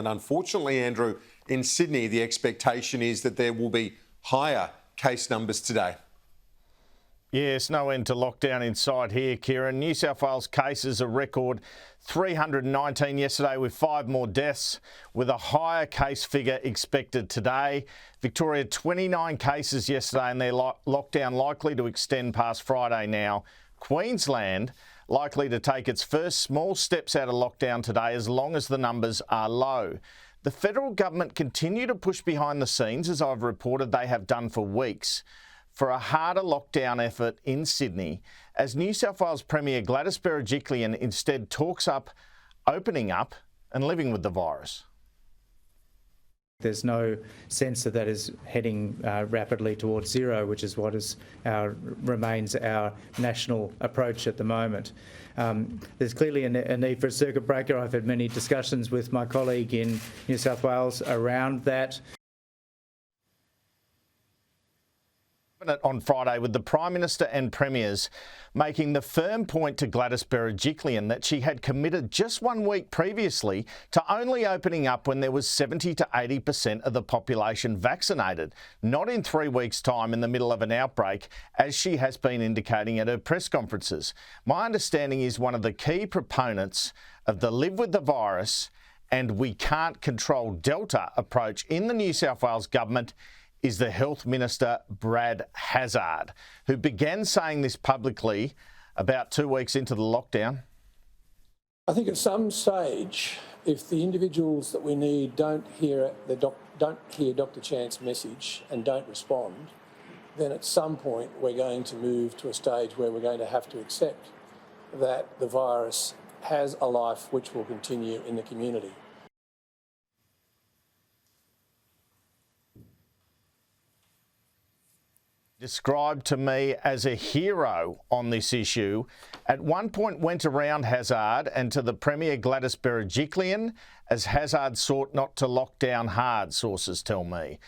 And unfortunately, Andrew, in Sydney, the expectation is that there will be higher case numbers today. Yes, no end to lockdown in sight here, Kieran. New South Wales cases a record 319 yesterday with 5 more deaths, with a higher case figure expected today. Victoria, 29 cases yesterday and their lockdown likely to extend past Friday now. Queensland likely to take its first small steps out of lockdown today as long as the numbers are low. The federal government continue to push behind the scenes, as I've reported they have done for weeks, for a harder lockdown effort in Sydney, as New South Wales Premier Gladys Berejiklian instead talks up opening up and living with the virus. There's no sense that is heading rapidly towards zero, which is what remains our national approach at the moment. There's clearly a need for a circuit breaker. I've had many discussions with my colleague in New South Wales around that. On Friday, with the Prime Minister and Premiers making the firm point to Gladys Berejiklian that she had committed just 1 week previously to only opening up when there was 70 to 80% of the population vaccinated, not in 3 weeks' time in the middle of an outbreak, as she has been indicating at her press conferences. My understanding is one of the key proponents of the live with the virus and we can't control Delta approach in the New South Wales government is the Health Minister Brad Hazzard, who began saying this publicly about 2 weeks into the lockdown. I think at some stage, if the individuals that we need don't hear Dr. Chan's message and don't respond, then at some point we're going to move to a stage where we're going to have to accept that the virus has a life which will continue in the community. Described to me as a hero on this issue, at one point went around Hazzard and to the Premier Gladys Berejiklian as Hazzard sought not to lock down hard, sources tell me.